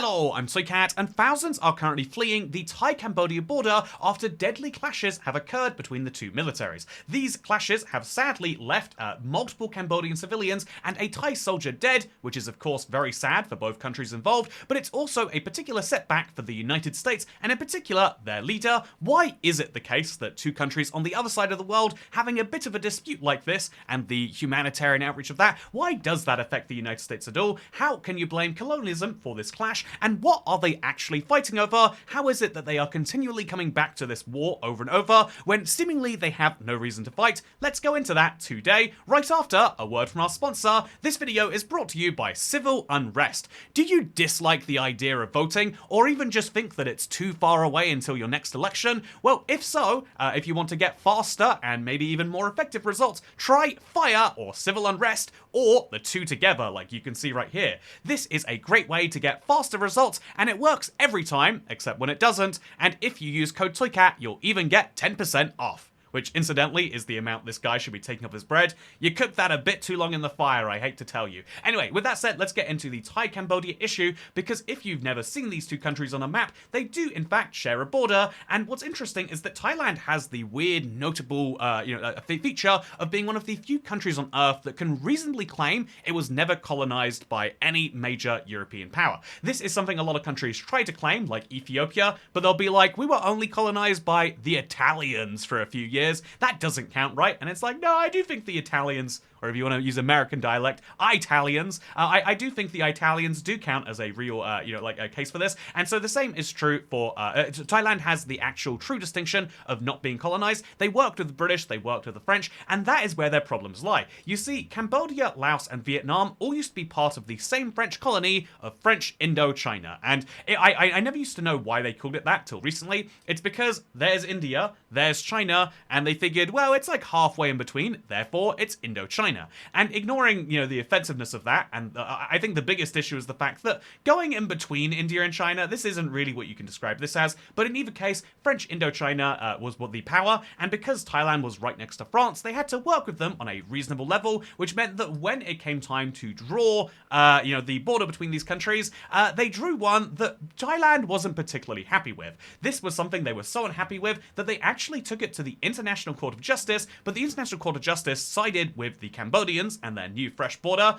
Hello, I'm Soycat, and thousands are currently fleeing the Thai-Cambodia border after deadly clashes have occurred between the two militaries. These clashes have sadly left multiple Cambodian civilians and a Thai soldier dead, which is of course very sad for both countries involved, but it's also a particular setback for the United States, and in particular their leader. Why is it the case that two countries on the other side of the world having a bit of a dispute like this, and the humanitarian outreach of that, why does that affect the United States at all? How can you blame colonialism for this clash? And what are they actually fighting over? How is it that they are continually coming back to this war over and over when seemingly they have no reason to fight? Let's go into that today, right after a word from our sponsor. This video is brought to you by Civil Unrest. Do you dislike the idea of voting, or even just think that it's too far away until your next election? Well, if so, if you want to get faster and maybe even more effective results, try FIRE or Civil Unrest, or the two together like you can see right here. This is a great way to get faster results, and it works every time, except when it doesn't, and if you use code TOYCAT, you'll even get 10% off. Which, incidentally, is the amount this guy should be taking off his bread. You cooked that a bit too long in the fire, I hate to tell you. Anyway, with that said, let's get into the Thai-Cambodia issue, because if you've never seen these two countries on a map, they do in fact share a border, and what's interesting is that Thailand has the weird, notable, feature of being one of the few countries on Earth that can reasonably claim it was never colonized by any major European power. This is something a lot of countries try to claim, like Ethiopia, but they'll be like, we were only colonized by the Italians for a few years. That doesn't count, right? And it's like, no, I do think the Italians, or if you want to use American dialect, Italians, I do think the Italians do count as a real, a case for this. And so the same is true for, Thailand has the actual true distinction of not being colonized. They worked with the British, they worked with the French, and that is where their problems lie. You see, Cambodia, Laos, and Vietnam all used to be part of the same French colony of French Indochina. And I never used to know why they called it that till recently. It's because there's India, there's China, and they figured, well, it's like halfway in between, therefore it's Indochina. And ignoring, the offensiveness of that, and I think the biggest issue is the fact that going in between India and China, this isn't really what you can describe this as, but in either case, French Indochina was what the power, and because Thailand was right next to France, they had to work with them on a reasonable level, which meant that when it came time to draw, the border between these countries, they drew one that Thailand wasn't particularly happy with. This was something they were so unhappy with that they actually took it to the International Court of Justice, but the International Court of Justice sided with the Cambodians and their new fresh border.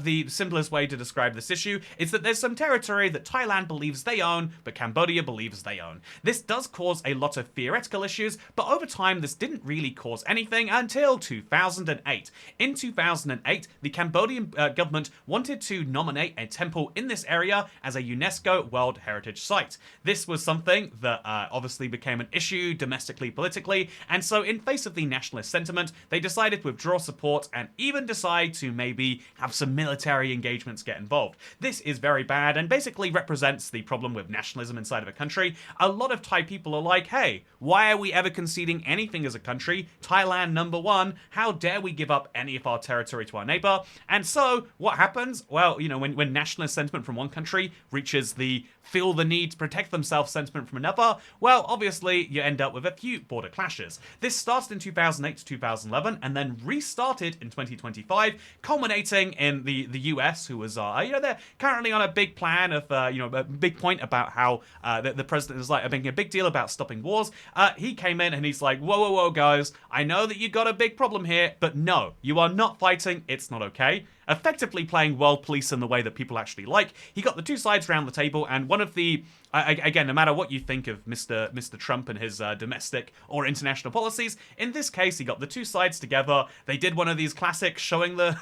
The simplest way to describe this issue is that there's some territory that Thailand believes they own, but Cambodia believes they own. This does cause a lot of theoretical issues, but over time this didn't really cause anything until 2008. In 2008, the Cambodian government wanted to nominate a temple in this area as a UNESCO World Heritage Site. This was something that obviously became an issue domestically, politically, and so in face of the nationalist sentiment, they decided to withdraw support and even decide to maybe have some military engagements get involved. This is very bad and basically represents the problem with nationalism inside of a country. A lot of Thai people are like, hey, why are we ever conceding anything as a country? Thailand number one, how dare we give up any of our territory to our neighbor? And so what happens? Well, when nationalist sentiment from one country reaches the feel the need to protect themselves sentiment from another, well, obviously you end up with a few border clashes. This started in 2008 to 2011 and then restarted in 2025, culminating in the US, who was, they're currently on a big plan of, a big point about how the president is like making a big deal about stopping wars. He came in and he's like, whoa, guys, I know that you got a big problem here, but no, you are not fighting, it's not okay. Effectively playing world police in the way that people actually like. He got the two sides around the table, and one of the, again, no matter what you think of Mr. Trump and his domestic or international policies, in this case, he got the two sides together. They did one of these classic showing the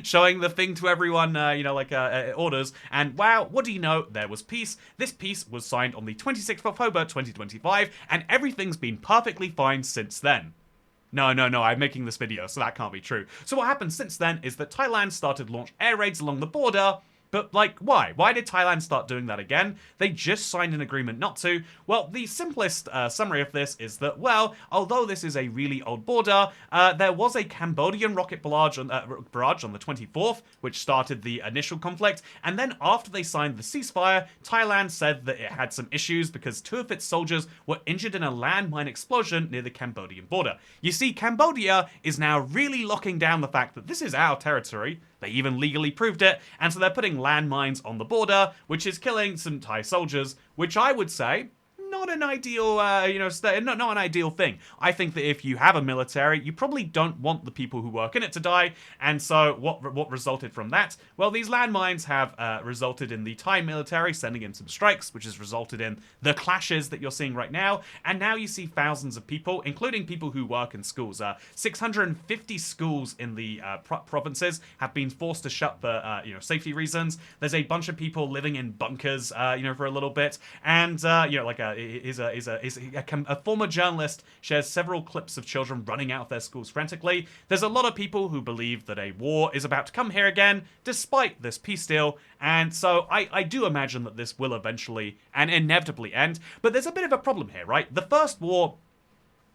showing the thing to everyone, orders, and wow, what do you know? There was peace. This peace was signed on the 26th of October, 2025, and everything's been perfectly fine since then. No, I'm making this video, so that can't be true. So what happened since then is that Thailand started to launch air raids along the border. But, why? Why did Thailand start doing that again? They just signed an agreement not to. Well, the simplest summary of this is that, well, although this is a really old border, there was a Cambodian rocket barrage on the 24th, which started the initial conflict. And then after they signed the ceasefire, Thailand said that it had some issues because two of its soldiers were injured in a landmine explosion near the Cambodian border. You see, Cambodia is now really locking down the fact that this is our territory. They even legally proved it, and so they're putting landmines on the border, which is killing some Thai soldiers, which I would say not an ideal, not an ideal thing. I think that if you have a military, you probably don't want the people who work in it to die. And so what resulted from that? Well, these landmines have resulted in the Thai military sending in some strikes, which has resulted in the clashes that you're seeing right now. And now you see thousands of people, including people who work in schools. 650 schools in the provinces have been forced to shut for safety reasons. There's a bunch of people living in bunkers, for a little bit, and a former journalist shares several clips of children running out of their schools frantically. There's a lot of people who believe that a war is about to come here again, despite this peace deal, and so I do imagine that this will eventually and inevitably end. But there's a bit of a problem here, right? The first war,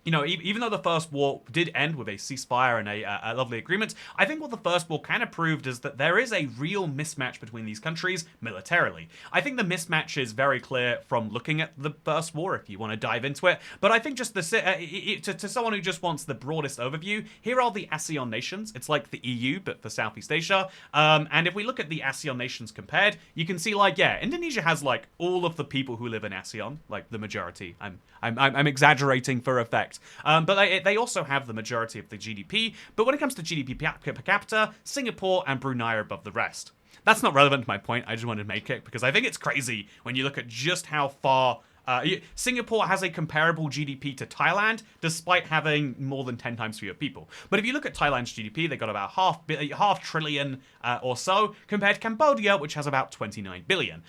even though the first war did end with a ceasefire and a lovely agreement, I think what the first war kind of proved is that there is a real mismatch between these countries militarily. I think the mismatch is very clear from looking at the first war, if you want to dive into it. But I think just to someone who just wants the broadest overview, here are the ASEAN nations. It's like the EU, but for Southeast Asia. And if we look at the ASEAN nations compared, you can see, Indonesia has, all of the people who live in ASEAN, the majority. I'm exaggerating for effect. But they also have the majority of the GDP. But when it comes to GDP per capita, Singapore and Brunei are above the rest. That's not relevant to my point. I just wanted to make it because I think it's crazy when you look at just how far Singapore has a comparable GDP to Thailand, despite having more than 10 times fewer people. But if you look at Thailand's GDP, they got about half trillion or so, compared to Cambodia, which has about 29 billion.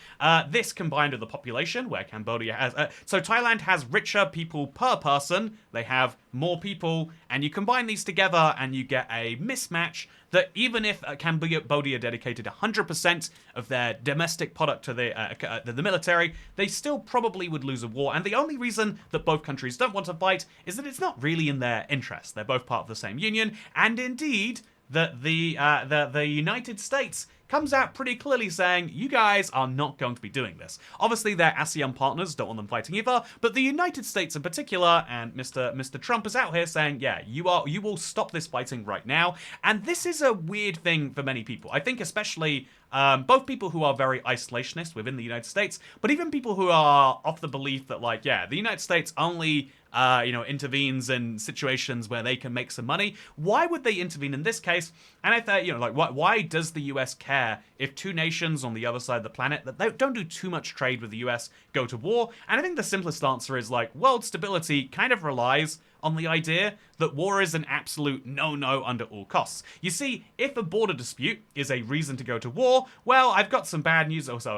This combined with the population, where Cambodia has... so Thailand has richer people per person, they have more people, and you combine these together and you get a mismatch that even if Cambodia dedicated 100% of their domestic product to the military, they still probably would lose a war. And the only reason that both countries don't want to fight is that it's not really in their interest. They're both part of the same union, and indeed that the United States comes out pretty clearly saying, you guys are not going to be doing this. Obviously, their ASEAN partners don't want them fighting either, but the United States in particular, and Mr. Trump is out here saying, yeah, you will stop this fighting right now. And this is a weird thing for many people. I think especially both people who are very isolationist within the United States, but even people who are of the belief that, the United States only intervenes in situations where they can make some money. Why would they intervene in this case? And I thought, why does the US care if two nations on the other side of the planet that they don't do too much trade with the US go to war? And I think the simplest answer is world stability kind of relies on the idea that war is an absolute no-no under all costs. You see, if a border dispute is a reason to go to war, well, I've got some bad news also.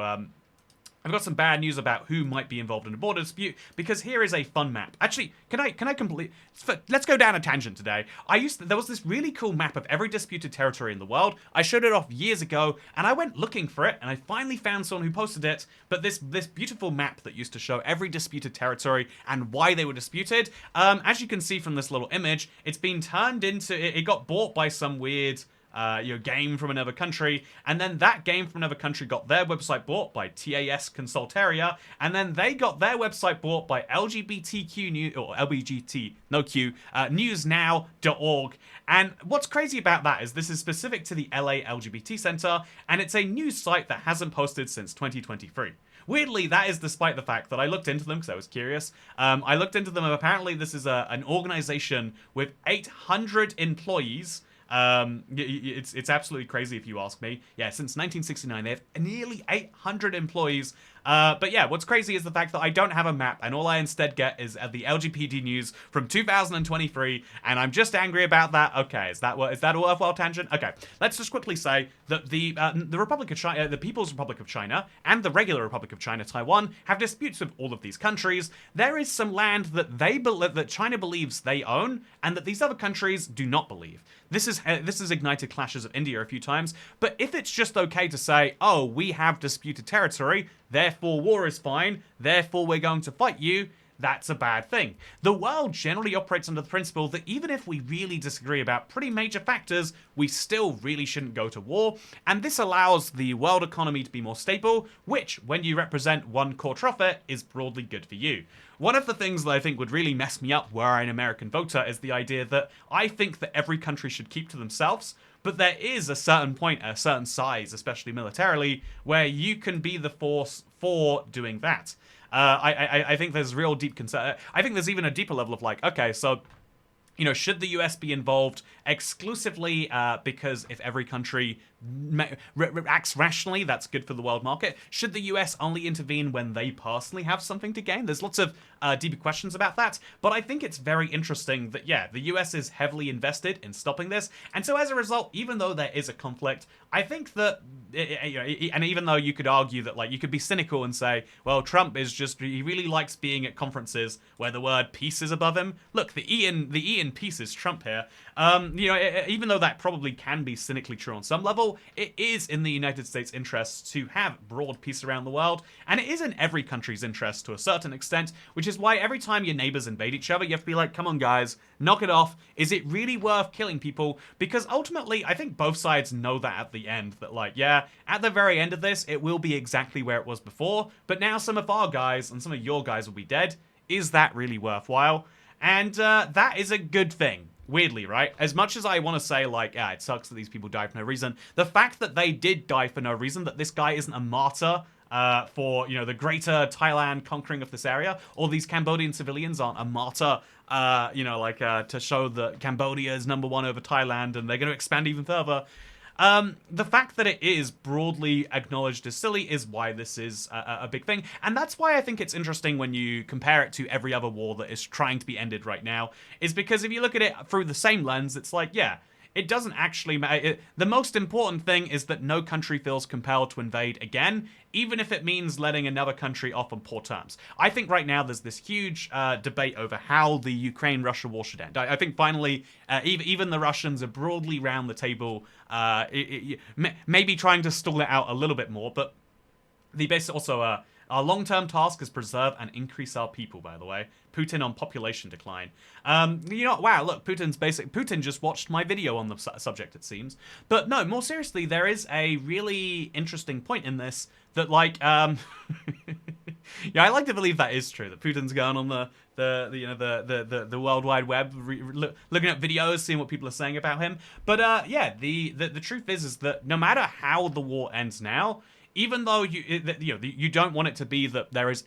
I've got some bad news about who might be involved in a border dispute, because here is a fun map. Actually, can I complete... Let's go down a tangent today. There was this really cool map of every disputed territory in the world. I showed it off years ago, and I went looking for it, and I finally found someone who posted it. But this beautiful map that used to show every disputed territory and why they were disputed, as you can see from this little image, it's been turned into... It got bought by some weird... game from another country, and then that game from another country got their website bought by TAS Consultaria, and then they got their website bought by LGBTQ News, or LBGT, no Q, newsnow.org. And what's crazy about that is this is specific to the LA LGBT Center, and it's a news site that hasn't posted since 2023. Weirdly, that is despite the fact that I looked into them because I was curious. I looked into them, and apparently this is an organization with 800 employees. It's absolutely crazy if you ask me. Yeah, since 1969, they have nearly 800 employees. But yeah, what's crazy is the fact that I don't have a map, and all I instead get is the LGBT news from 2023, and I'm just angry about that. Okay, is that a worthwhile tangent? Okay, let's just quickly say that the Republic of China, the People's Republic of China, and the regular Republic of China, Taiwan, have disputes with all of these countries. There is some land that China believes they own, and that these other countries do not believe. This has ignited clashes of India a few times, but if it's just okay to say, oh, we have disputed territory, therefore war is fine, therefore we're going to fight you, that's a bad thing. The world generally operates under the principle that even if we really disagree about pretty major factors, we still really shouldn't go to war, and this allows the world economy to be more stable, which, when you represent one core profit, is broadly good for you. One of the things that I think would really mess me up were I an American voter is the idea that I think that every country should keep to themselves, but there is a certain point, a certain size, especially militarily, where you can be the force for doing that. I think there's real deep concern. I think there's even a deeper level of like, okay, so should the US be involved exclusively because if every country acts rationally, that's good for the world market? Should the US only intervene when they personally have something to gain? There's lots of deeper questions about that, but I think it's very interesting that, yeah, the US is heavily invested in stopping this, and so as a result, even though there is a conflict, I think that, and even though you could argue that, like, you could be cynical and say, well, Trump is just, he really likes being at conferences where the word peace is above him. Look, the E in peace is Trump here. Even though that probably can be cynically true on some level, it is in the United States' interest to have broad peace around the world, and it is in every country's interest to a certain extent, which is why every time your neighbors invade each other, you have to be like, come on guys, knock it off. Is it really worth killing people? Because ultimately, I think both sides know that at the end, that like, yeah, at the very end of this, it will be exactly where it was before, but now some of our guys and some of your guys will be dead. Is that really worthwhile? And that is a good thing. Weirdly, right? As much as I want to say, like, yeah, it sucks that these people died for no reason, the fact that they did die for no reason, that this guy isn't a martyr for, the greater Thailand conquering of this area, or these Cambodian civilians aren't a martyr, to show that Cambodia is #1 over Thailand and they're going to expand even further. The fact that it is broadly acknowledged as silly is why this is a big thing. And that's why I think it's interesting when you compare it to every other war that is trying to be ended right now, is because if you look at it through the same lens, it's like, yeah, it doesn't actually matter. The most important thing is that no country feels compelled to invade again, even if it means letting another country off on poor terms. I think right now there's this huge debate over how the Ukraine-Russia war should end. I think finally, even the Russians are broadly round the table, maybe trying to stall it out a little bit more, but the base also... Our long-term task is preserve and increase our people, by the way. Putin on population decline. Wow, look, Putin just watched my video on the subject, it seems. But no, more seriously, there is a really interesting point in this that, like, yeah, I like to believe that is true, that Putin's going on the World Wide Web, looking at videos, seeing what people are saying about him. But yeah, the truth is that no matter how the war ends now, even though you don't want it to be that there is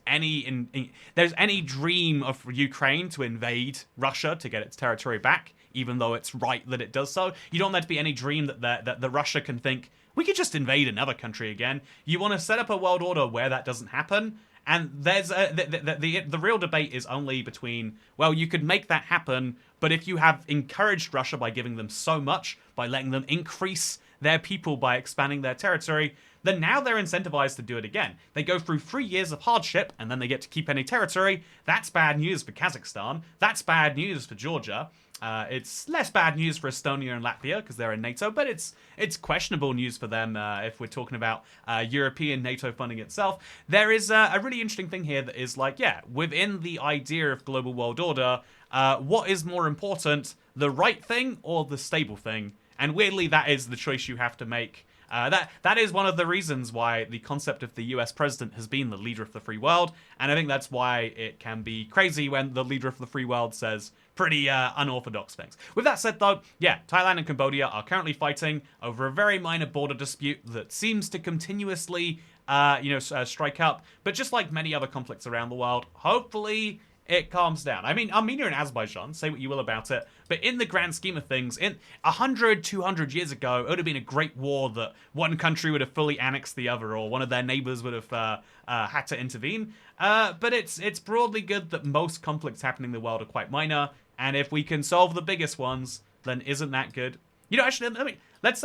there's any dream of Ukraine to invade Russia to get its territory back, even though it's right that it does so, you don't want there to be any dream that the Russia can think we could just invade another country again. You want to set up a world order where that doesn't happen. And there's the real debate is only between, well, you could make that happen, but if you have encouraged Russia by giving them so much, by letting them increase their people by expanding their territory, then now they're incentivized to do it again. They go through 3 years of hardship, and then they get to keep any territory. That's bad news for Kazakhstan. That's bad news for Georgia. It's less bad news for Estonia and Latvia because they're in NATO, but it's questionable news for them if we're talking about European NATO funding itself. There is a really interesting thing here that is like, yeah, within the idea of global world order, what is more important, the right thing or the stable thing? And weirdly, that is the choice you have to make. That is one of the reasons why the concept of the US president has been the leader of the free world, and I think that's why it can be crazy when the leader of the free world says pretty unorthodox things. With that said, though, yeah, Thailand and Cambodia are currently fighting over a very minor border dispute that seems to continuously, strike up. But just like many other conflicts around the world, hopefully it calms down. I mean, Armenia and Azerbaijan, say what you will about it, but in the grand scheme of things, in 100, 200 years ago, it would have been a great war that one country would have fully annexed the other, or one of their neighbors would have had to intervene. But it's broadly good that most conflicts happening in the world are quite minor, and if we can solve the biggest ones, then isn't that good? Actually, let's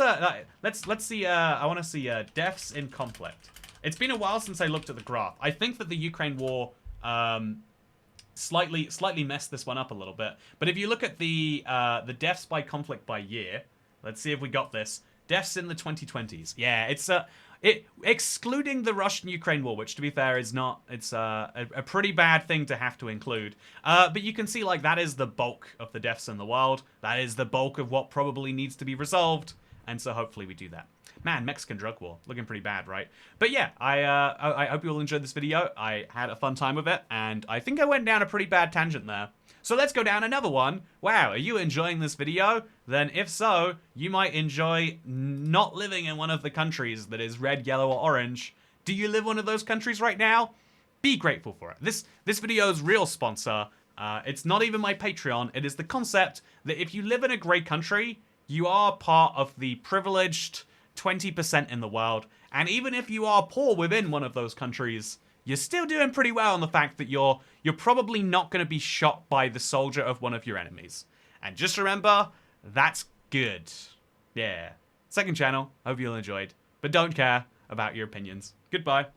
see. I want to see deaths in conflict. It's been a while since I looked at the graph. I think that the Ukraine war slightly messed this one up a little bit. But if you look at the deaths by conflict by year, let's see if we got this. Deaths in the 2020s. Yeah, it's excluding the Russian-Ukraine war, which to be fair is not. It's a pretty bad thing to have to include. But you can see like that is the bulk of the deaths in the world. That is the bulk of what probably needs to be resolved. And so hopefully we do that. Man, Mexican drug war. Looking pretty bad, right? But yeah, I hope you all enjoyed this video. I had a fun time with it, and I think I went down a pretty bad tangent there. So let's go down another one. Wow, are you enjoying this video? Then if so, you might enjoy not living in one of the countries that is red, yellow, or orange. Do you live one of those countries right now? Be grateful for it. This video's real sponsor, it's not even my Patreon. It is the concept that if you live in a great country, you are part of the privileged 20% in the world. And even if you are poor within one of those countries, you're still doing pretty well on the fact that you're probably not going to be shot by the soldier of one of your enemies. And just remember, that's good. Yeah. Second channel, hope you all enjoyed. But don't care about your opinions. Goodbye.